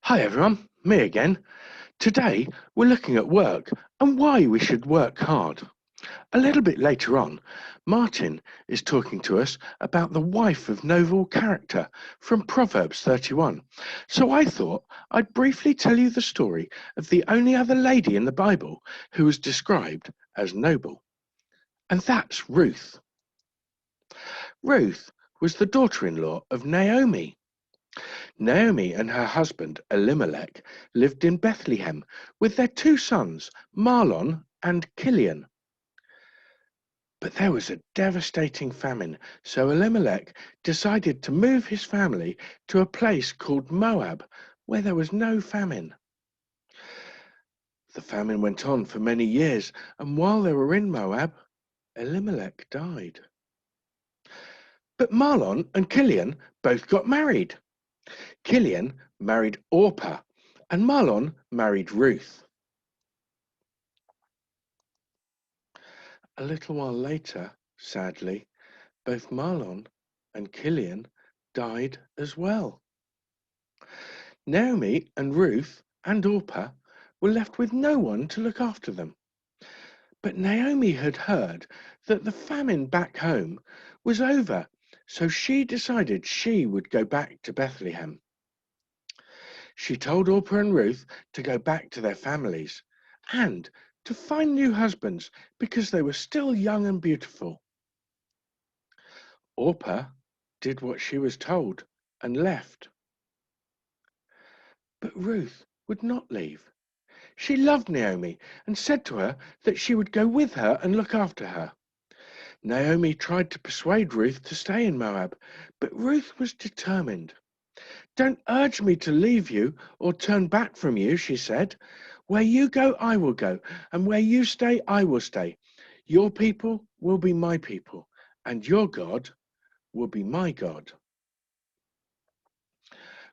Hi everyone, me again. Today we're looking at work and why we should work hard. A little bit later on, Martin is talking to us about the wife of noble character from Proverbs 31. So I thought I'd briefly tell you the story of the only other lady in the Bible who is described as noble, and that's Ruth. Ruth was the daughter-in-law of Naomi. Naomi and her husband Elimelech lived in Bethlehem with their two sons, Mahlon and Kilian. But there was a devastating famine, so Elimelech decided to move his family to a place called Moab, where there was no famine. The famine went on for many years, and while they were in Moab, Elimelech died. But Mahlon and Kilian both got married. Kilian married Orpah, and Mahlon married Ruth. A little while later, sadly, both Mahlon and Kilian died as well. Naomi and Ruth and Orpah were left with no one to look after them. But Naomi had heard that the famine back home was over, so she decided she would go back to Bethlehem. She told Orpah and Ruth to go back to their families and to find new husbands because they were still young and beautiful. Orpah did what she was told and left. But Ruth would not leave. She loved Naomi and said to her that she would go with her and look after her. Naomi tried to persuade Ruth to stay in Moab, but Ruth was determined. "Don't urge me to leave you or turn back from you," she said. "Where you go, I will go, and where you stay, I will stay. Your people will be my people, and your God will be my God."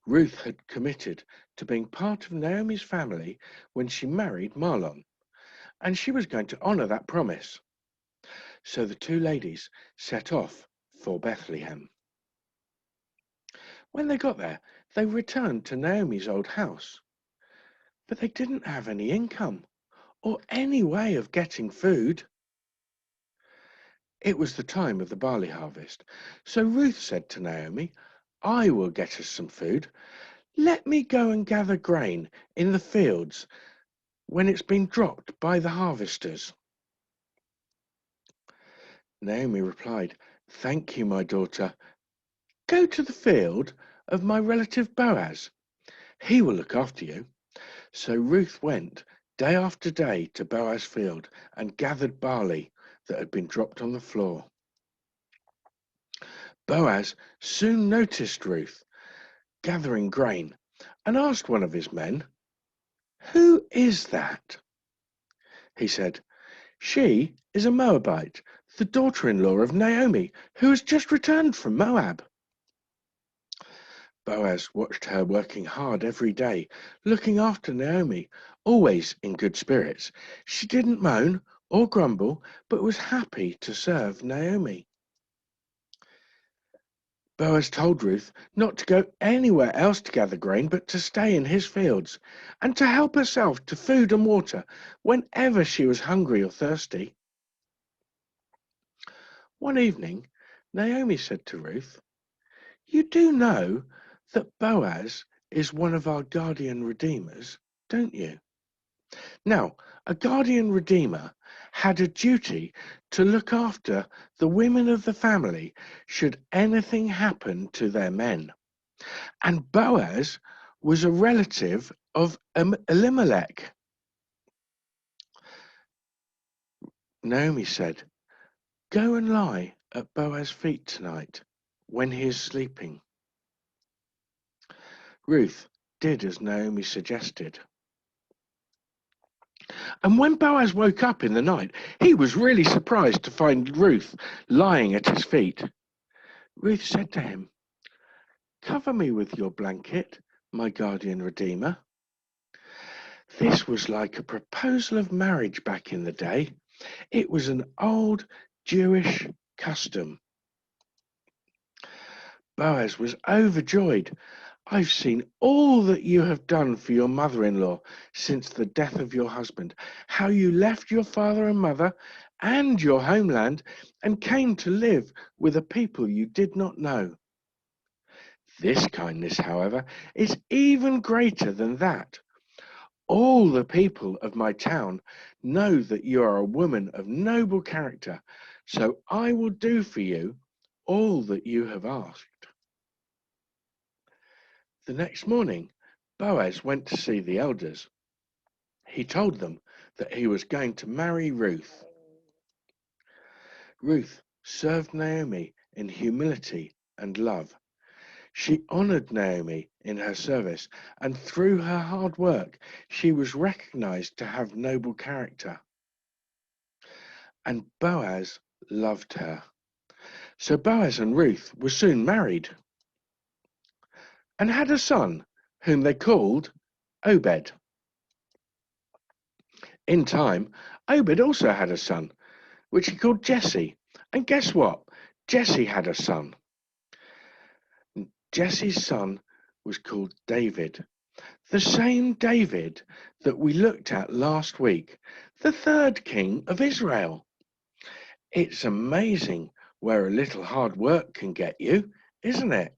Ruth had committed to being part of Naomi's family when she married Mahlon, and she was going to honor that promise. So the two ladies set off for Bethlehem. When they got there, they returned to Naomi's old house, but they didn't have any income or any way of getting food. It was the time of the barley harvest, so Ruth said to Naomi, "I will get us some food. Let me go and gather grain in the fields when it's been dropped by the harvesters." Naomi replied, "Thank you, my daughter. Go to the field of my relative Boaz. He will look after you." So Ruth went day after day to Boaz's field and gathered barley that had been dropped on the floor. Boaz soon noticed Ruth gathering grain and asked one of his men, "Who is that?" He said, "She is a Moabite, the daughter-in-law of Naomi, who has just returned from Moab." Boaz watched her working hard every day, looking after Naomi, always in good spirits. She didn't moan or grumble, but was happy to serve Naomi. Boaz told Ruth not to go anywhere else to gather grain, but to stay in his fields, and to help herself to food and water whenever she was hungry or thirsty. One evening, Naomi said to Ruth, "You do know that Boaz is one of our guardian redeemers, don't you?" Now, a guardian redeemer had a duty to look after the women of the family should anything happen to their men. And Boaz was a relative of Elimelech. Naomi said, "Go and lie at Boaz's feet tonight when he is sleeping." Ruth did as Naomi suggested. And when Boaz woke up in the night, he was really surprised to find Ruth lying at his feet. Ruth said to him, "Cover me with your blanket, my guardian redeemer." This was like a proposal of marriage back in the day. It was an old Jewish custom. Boaz was overjoyed. I've seen all that you have done for your mother-in-law since the death of your husband, how you left your father and mother and your homeland and came to live with a people you did not know. This kindness, however, is even greater than that. All the people of my town know that you are a woman of noble character, so I will do for you all that you have asked. The next morning, Boaz went to see the elders. He told them that he was going to marry Ruth. Ruth served Naomi in humility and love. She honored Naomi in her service, and through her hard work, she was recognized to have noble character. And Boaz loved her. So Boaz and Ruth were soon married and had a son whom they called Obed. In time, Obed also had a son, which he called Jesse. And guess what? Jesse had a son. Jesse's son was called David, the same David that we looked at last week, the third king of Israel. It's amazing where a little hard work can get you, isn't it?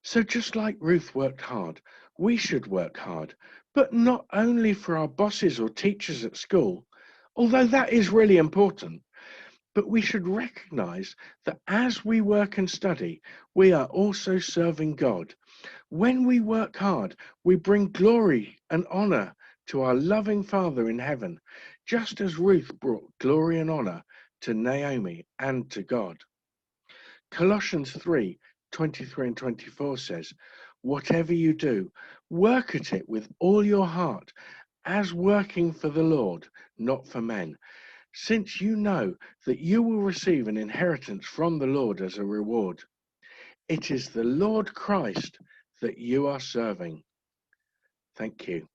So just like Ruth worked hard, we should work hard, but not only for our bosses or teachers at school, although that is really important, but we should recognize that as we work and study, we are also serving God. When we work hard, we bring glory and honor to our loving Father in heaven, just as Ruth brought glory and honor to Naomi and to God. Colossians 3:23 and 24 says, whatever you do, work at it with all your heart, as working for the Lord, not for men, since you know that you will receive an inheritance from the Lord as a reward. It is the Lord Christ that you are serving. Thank you.